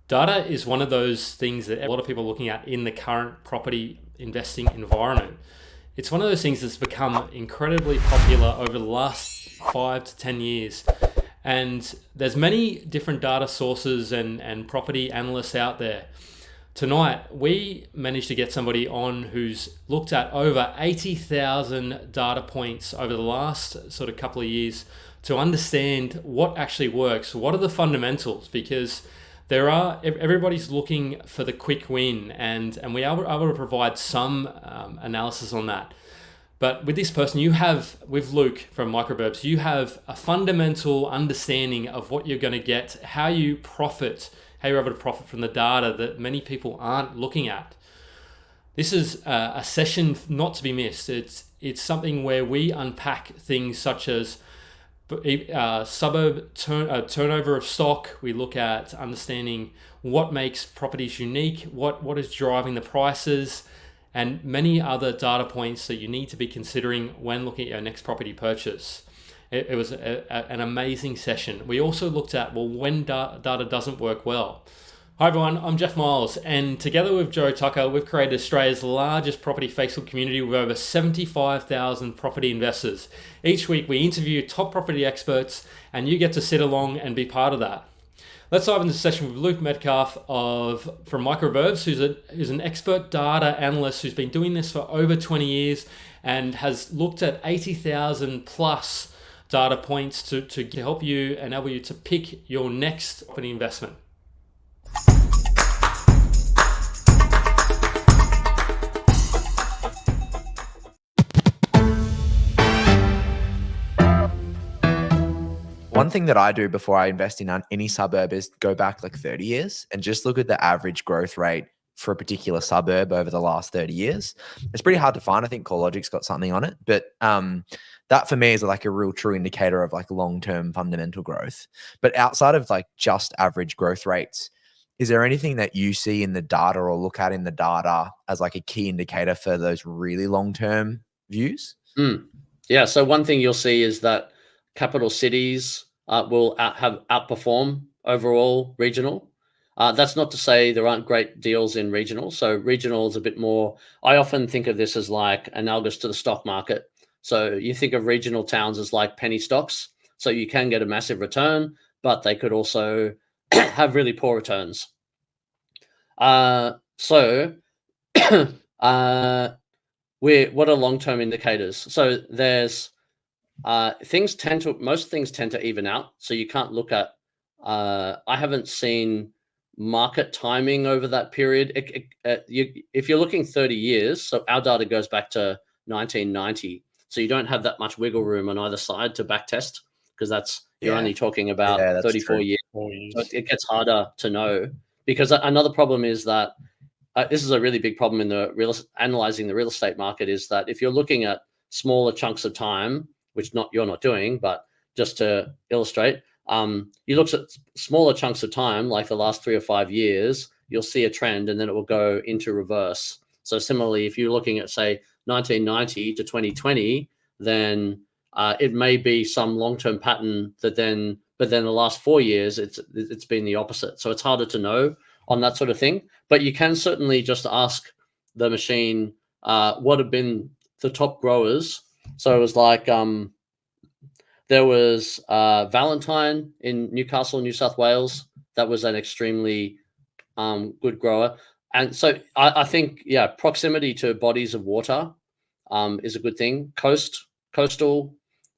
Data is one of those things that a lot of people are looking at in the current property investing environment. It's one of those things that's become incredibly popular over the last 5 to 10 years. And there's many different data sources and property analysts out there. Tonight, we managed to get somebody on who's looked at over 80,000 data points over the last sort of couple of years to understand what actually works. What are the fundamentals? Because everybody's looking for the quick win, and we are able to provide some analysis on that. But with this person, with Luke from Microburbs, you have a fundamental understanding of what you're going to get, how you're able to profit from the data that many people aren't looking at. This is a session not to be missed. It's something where we unpack things such as turnover of stock. We look at understanding what makes properties unique, what is driving the prices, and many other data points that you need to be considering when looking at your next property purchase. It was an amazing session. We also looked at, when data doesn't work well. Hi everyone, I'm Jeff Miles, and together with Joe Tucker, we've created Australia's largest property Facebook community with over 75,000 property investors. Each week we interview top property experts, and you get to sit along and be part of that. Let's dive into the session with Luke Metcalfe from Microburbs, who's an expert data analyst who's been doing this for over 20 years and has looked at 80,000 plus data points to help you, enable you to pick your next property investment. One thing that I do before I invest in any suburb is go back like 30 years and just look at the average growth rate for a particular suburb over the last 30 years. It's pretty hard to find. I think CoreLogic's got something on it, but that for me is like a real true indicator of like long-term fundamental growth. But outside of like just average growth rates, is there anything that you see in the data or look at in the data as like a key indicator for those really long-term views? Yeah. So one thing you'll see is that capital cities will have outperform overall regional. That's not to say there aren't great deals in regional. So regional is a bit more, I often think of this as like analogous to the stock market. So you think of regional towns as like penny stocks. So you can get a massive return, but they could also have really poor returns. What are long-term indicators? So there's most things tend to even out. So you can't look at, I haven't seen market timing over that period. If you're looking 30 years, so our data goes back to 1990. So you don't have that much wiggle room on either side to back test, because you're only talking about 34 years. So it gets harder to know, because another problem is that this is a really big problem in analyzing the real estate market, is that if you're looking at smaller chunks of time, which you're not doing, but just to illustrate, you look at smaller chunks of time, like the last 3 or 5 years, you'll see a trend and then it will go into reverse. So similarly, if you're looking at, say, 1990 to 2020, then it may be some long-term pattern but then the last 4 years, it's been the opposite. So it's harder to know on that sort of thing. But you can certainly just ask the machine what have been the top growers. So it was like there was Valentine in Newcastle, New South Wales. That was an extremely good grower. And so I think, proximity to bodies of water is a good thing. Coastal.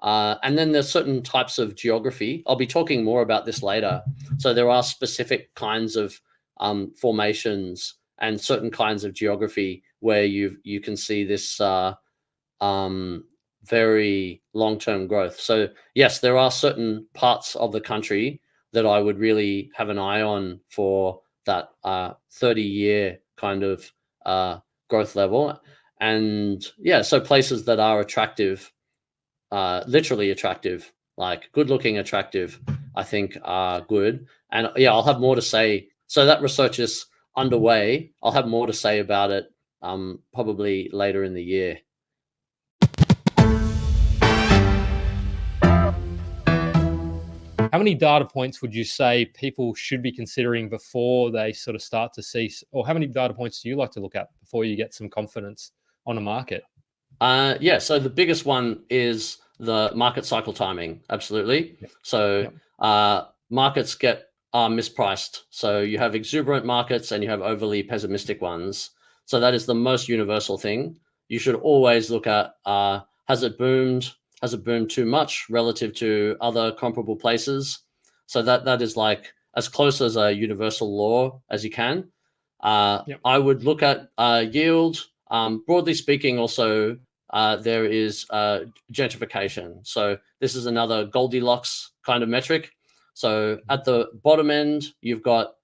And then there's certain types of geography. I'll be talking more about this later. So there are specific kinds of formations and certain kinds of geography where you can see this very long-term growth. So yes, there are certain parts of the country that I would really have an eye on for that 30-year kind of growth level. And so places that are attractive, literally attractive, like good-looking attractive, I think are good. And I'll have more to say. So that research is underway. I'll have more to say about it probably later in the year. how many data points would you say people should be considering before they sort of start to see, or how many data points do you like to look at before you get some confidence on a market? Yeah, so the biggest one is the market cycle timing. Absolutely. Yep. So markets are mispriced. So you have exuberant markets and you have overly pessimistic ones. So that is the most universal thing. You should always look at has it boomed? Has it boomed too much relative to other comparable places? So that is like as close as a universal law as you can. I would look at yield. Broadly speaking, also there is gentrification. So this is another Goldilocks kind of metric. So at the bottom end, you've got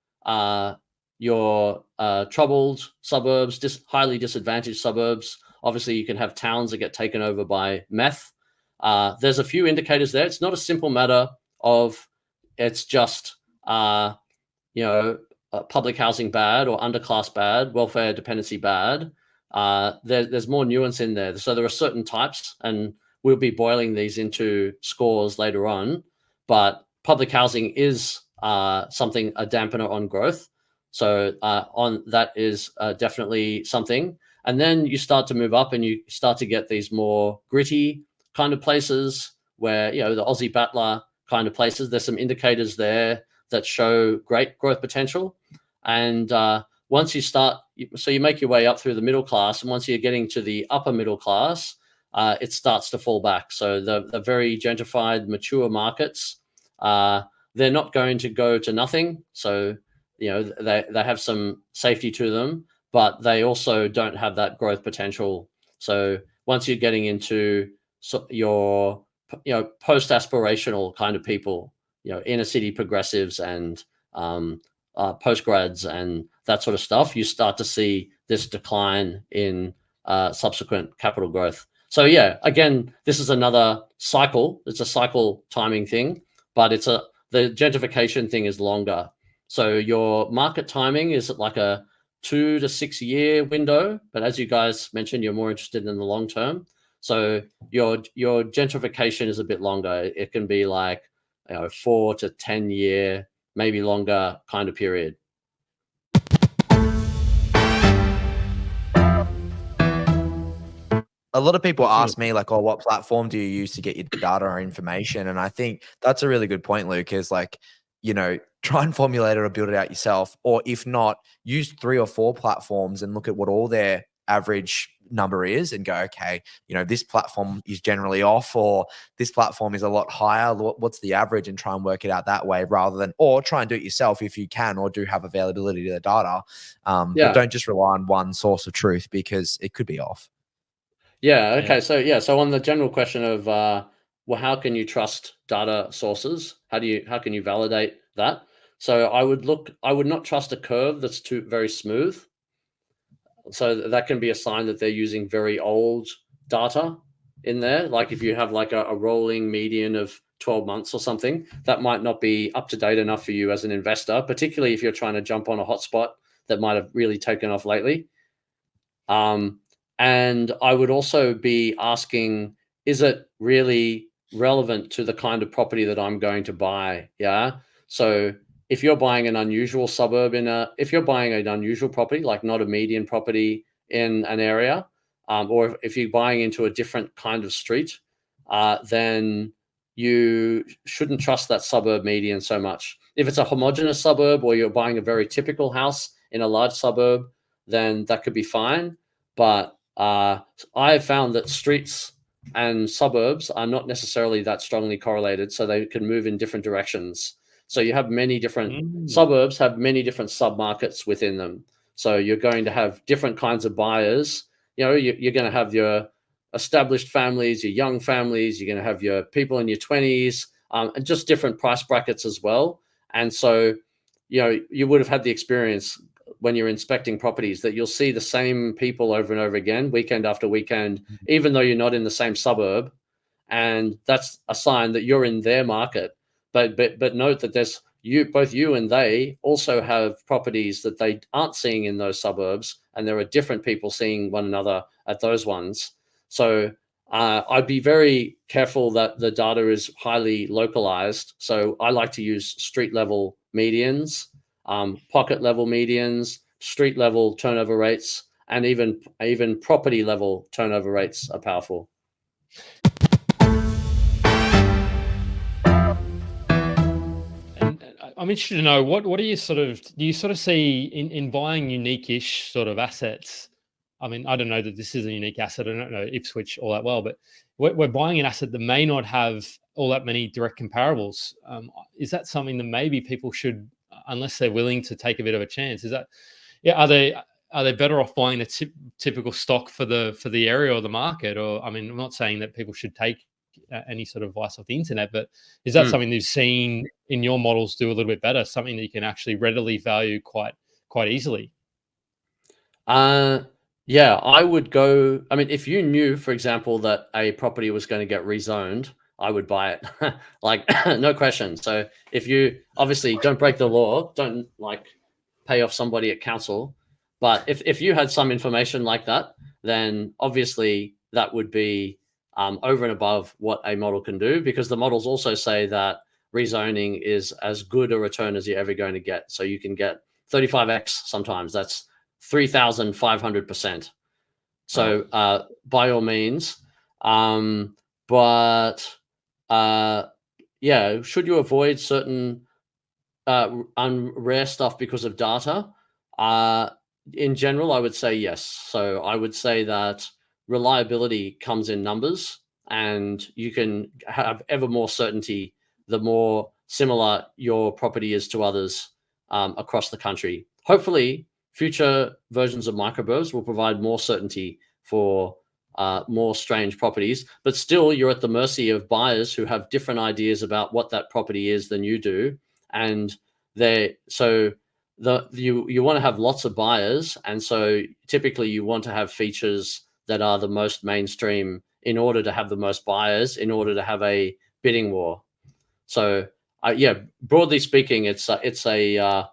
your troubled suburbs, highly disadvantaged suburbs. Obviously, you can have towns that get taken over by meth. There's a few indicators there. It's not a simple matter of it's just public housing bad or underclass bad, welfare dependency bad. There's more nuance in there. So there are certain types, and we'll be boiling these into scores later on. But public housing is a dampener on growth. So on that is definitely something. And then you start to move up and you start to get these more gritty kind of places where, the Aussie battler kind of places. There's some indicators there that show great growth potential. And once you make your way up through the middle class, and once you're getting to the upper middle class, it starts to fall back. So the very gentrified, mature markets, they're not going to go to nothing. So, they have some safety to them, but they also don't have that growth potential. So once you're getting into your, post-aspirational kind of people, inner city progressives and post-grads and that sort of stuff, you start to see this decline in subsequent capital growth. So yeah, again, this is another cycle. It's a cycle timing thing, but the gentrification thing is longer. So your market timing is like a 2 to 6 year window, but as you guys mentioned, you're more interested in the long term. So your gentrification is a bit longer. It can be like 4 to 10 year, maybe longer kind of period. A lot of people ask me like, oh, what platform do you use to get your data or information? And I think that's a really good point, Luke, is like, try and formulate it or build it out yourself. Or if not, use 3 or 4 platforms and look at what all their average number is and go, okay, this platform is generally off, or this platform is a lot higher. What's the average? And try and work it out that way or try and do it yourself if you can, or do have availability to the data. But don't just rely on one source of truth because it could be off. Yeah. Okay. So on the general question of, how can you trust data sources? How can you validate that? So I would not trust a curve that's very smooth. So that can be a sign that they're using very old data in there. Like if you have like a rolling median of 12 months or something, that might not be up to date enough for you as an investor, particularly if you're trying to jump on a hotspot that might have really taken off lately. And I would also be asking, is it really relevant to the kind of property that I'm going to buy? Yeah. So if you're buying an unusual suburb if you're buying an unusual property, like not a median property in an area, or if you're buying into a different kind of street, then you shouldn't trust that suburb median so much. If it's a homogenous suburb or you're buying a very typical house in a large suburb, then that could be fine. But I have found that streets and suburbs are not necessarily that strongly correlated, so they can move in different directions. So you have many different suburbs have many different submarkets within them. So you're going to have different kinds of buyers. You're going to have your established families, your young families. You're going to have your people in your 20s, and just different price brackets as well. And so, you would have had the experience when you're inspecting properties that you'll see the same people over and over again, weekend after weekend, even though you're not in the same suburb. And that's a sign that you're in their market. But note that both you and they also have properties that they aren't seeing in those suburbs, and there are different people seeing one another at those ones. So I'd be very careful that the data is highly localized. So I like to use street level medians, pocket level medians, street level turnover rates, and even property level turnover rates are powerful. And I'm interested to know what do you sort of see in buying unique-ish sort of assets? I mean, I don't know that this is a unique asset. I don't know Ipswich all that well, but we're buying an asset that may not have all that many direct comparables. Is that something that maybe people should, unless they're willing to take a bit of a chance? Is that, yeah? Are they better off buying a typical stock for the area or the market? Or I mean, I'm not saying that people should take any sort of advice off the internet, but is that something you've seen in your models do a little bit better? Something that you can actually readily value quite easily? Yeah, I would go. I mean, if you knew, for example, that a property was going to get rezoned, I would buy it. Like, no question. So if you obviously don't break the law, don't like pay off somebody at council. But if you had some information like that, then obviously that would be over and above what a model can do, because the models also say that rezoning is as good a return as you're ever going to get. So you can get 35x sometimes. That's 3,500%. So by all means, but yeah, should you avoid certain rare stuff because of data? In general, I would say yes. So I would say that reliability comes in numbers, and you can have ever more certainty the more similar your property is to others across the country. Hopefully, future versions of Microburbs will provide more certainty for more strange properties, but still you're at the mercy of buyers who have different ideas about what that property is than you do. And you want to have lots of buyers, and so typically you want to have features that are the most mainstream in order to have the most buyers, in order to have a bidding war. So yeah, broadly speaking, it's a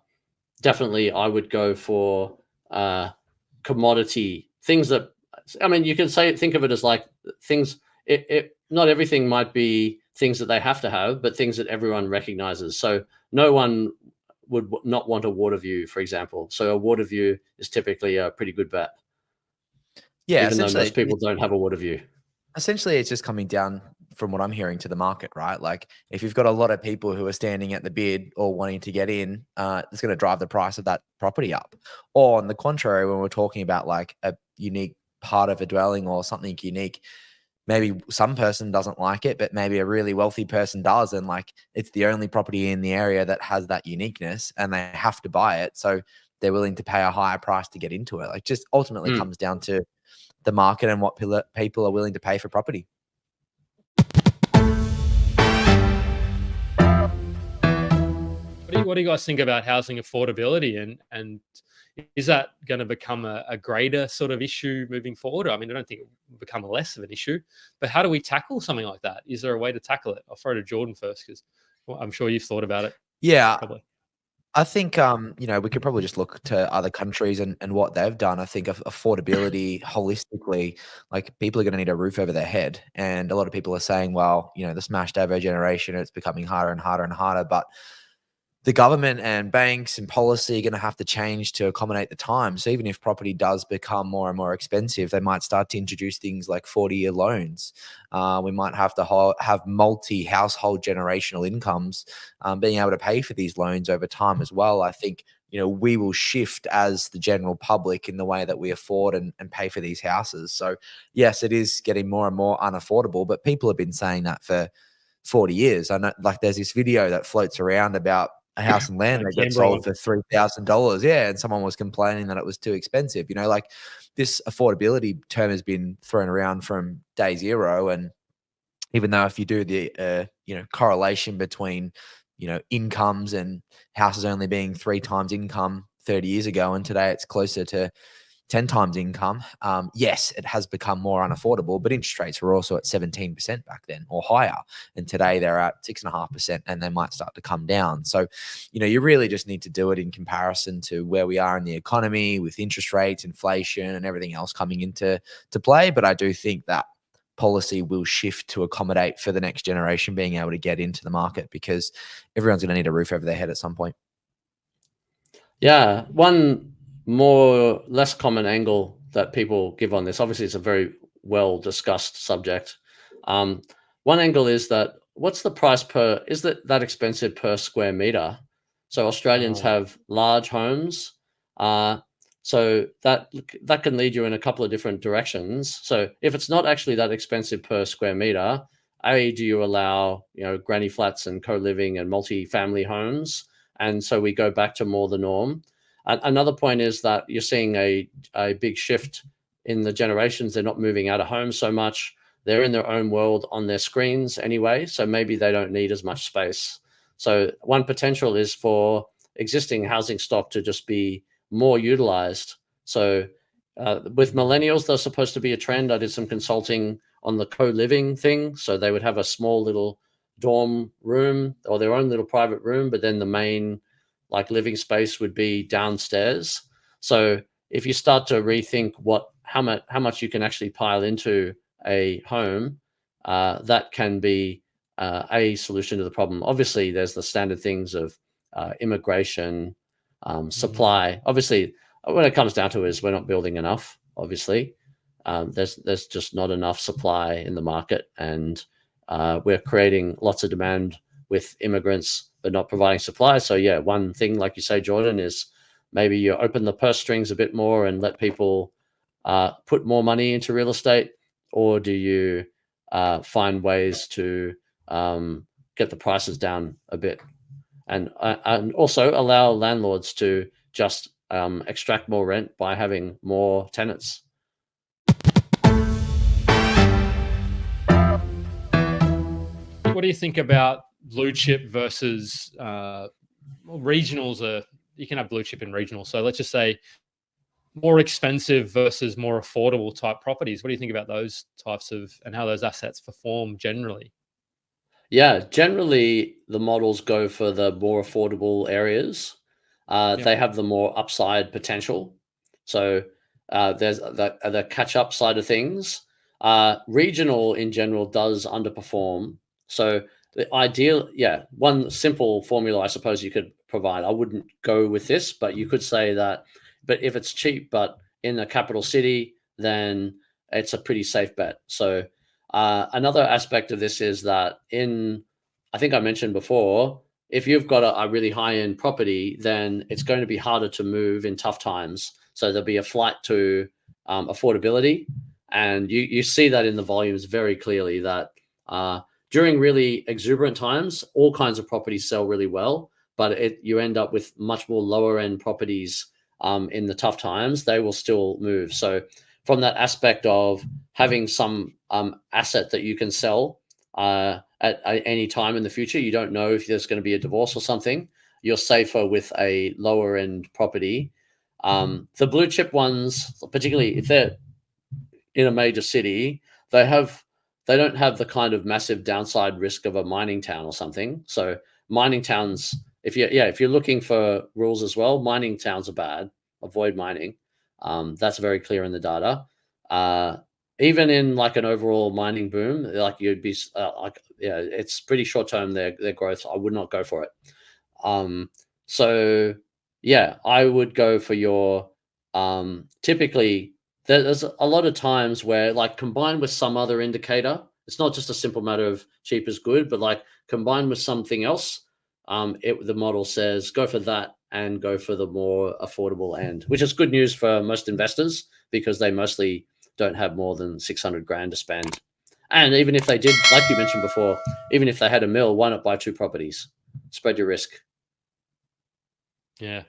definitely I would go for commodity things that, I mean, you can think of it as like things. Not everything might be things that they have to have, but things that everyone recognizes. So no one would not want a water view, for example. So a water view is typically a pretty good bet. Yeah, even though most people don't have a water view. Essentially, it's just coming down from what I'm hearing to the market, right? Like if you've got a lot of people who are standing at the bid or wanting to get in, it's going to drive the price of that property up. Or on the contrary, when we're talking about like a unique part of a dwelling or something unique, maybe some person doesn't like it, but maybe a really wealthy person does. And like it's the only property in the area that has that uniqueness and they have to buy it. So they're willing to pay a higher price to get into it. Like just ultimately comes down to the market and what people are willing to pay for property. What do you guys think about housing affordability, and is that going to become a greater sort of issue moving forward? I mean, I don't think it will become less of an issue, but how do we tackle something like that? Is there a way to tackle it? I'll throw to Jordan first, because I'm sure you've thought about it. Yeah, Probably. I think we could probably just look to other countries and what they've done. I think affordability holistically, like people are going to need a roof over their head, and a lot of people are saying, well, the smashed average generation, it's becoming harder and harder and harder, but the government and banks and policy are going to have to change to accommodate the time. So even if property does become more and more expensive, they might start to introduce things like 40-year loans. We might have to have multi-household generational incomes being able to pay for these loans over time as well. I think, we will shift as the general public in the way that we afford and pay for these houses. So yes, it is getting more and more unaffordable, but people have been saying that for 40 years. I know, like, there's this video that floats around about a house and land that got sold for $3,000. Yeah. And someone was complaining that it was too expensive. Like this affordability term has been thrown around from day zero. And even though if you do the, correlation between, incomes and houses only being 3 times income 30 years ago, and today it's closer to 10 times income. Yes, it has become more unaffordable, but interest rates were also at 17% back then or higher. And today they're at 6.5%, and they might start to come down. So, you really just need to do it in comparison to where we are in the economy with interest rates, inflation, and everything else coming into play. But I do think that policy will shift to accommodate for the next generation being able to get into the market, because everyone's going to need a roof over their head at some point. Yeah, one less common angle that people give on this, obviously it's a very well discussed subject. One angle is that what's the price per, is that expensive per square meter? So Australians have large homes, so that can lead you in a couple of different directions. So if it's not actually that expensive per square meter, do you allow, granny flats and co-living and multi-family homes? And so we go back to more the norm. Another point is that you're seeing a big shift in the generations. They're not moving out of home so much. They're in their own world on their screens anyway, so maybe they don't need as much space. So one potential is for existing housing stock to just be more utilized. So with millennials, there's supposed to be a trend. I did some consulting on the co-living thing. So they would have a small little dorm room or their own little private room, but then the main living space would be downstairs. So if you start to rethink how much you can actually pile into a home, that can be a solution to the problem. Obviously, there's the standard things of immigration, supply. Obviously, when it comes down to it, is we're not building enough. Obviously, there's just not enough supply in the market, and we're creating lots of demand with immigrants but not providing supply. So yeah, one thing, like you say, Jordan, is maybe you open the purse strings a bit more and let people put more money into real estate, or do you find ways to get the prices down a bit, and also allow landlords to just extract more rent by having more tenants? What do you think about blue chip versus regionals? You can have blue chip and regional. So let's just say more expensive versus more affordable type properties. What do you think about those types of, and how those assets perform generally? Yeah, generally the models go for the more affordable areas. They have the more upside potential. So there's the catch-up side of things. Regional in general does underperform. So the ideal, one simple formula I suppose you could provide. I wouldn't go with this, but you could say that, but if it's cheap, but in a capital city, then it's a pretty safe bet. So another aspect of this is that I think I mentioned before, if you've got a really high-end property, then it's going to be harder to move in tough times. So there'll be a flight to affordability. And you see that in the volumes very clearly, that during really exuberant times, all kinds of properties sell really well, but you end up with much more lower-end properties in the tough times. They will still move. So from that aspect of having some asset that you can sell at any time in the future, you don't know if there's going to be a divorce or something, you're safer with a lower end property. The blue chip ones, particularly if they're in a major city, they don't have the kind of massive downside risk of a mining town or something. So mining towns, if you're looking for rules as well, mining towns are bad. Avoid mining. That's very clear in the data. Even in an overall mining boom, you'd be it's pretty short term, their growth. I would not go for it. So yeah, I would go for your typically there's a lot of times where combined with some other indicator, it's not just a simple matter of cheap is good, but combined with something else, the model says go for that and go for the more affordable end, which is good news for most investors because they mostly don't have more than 600 grand to spend. And even if they did, like you mentioned before, even if they had $1 million, why not buy 2 properties? Spread your risk. Yeah.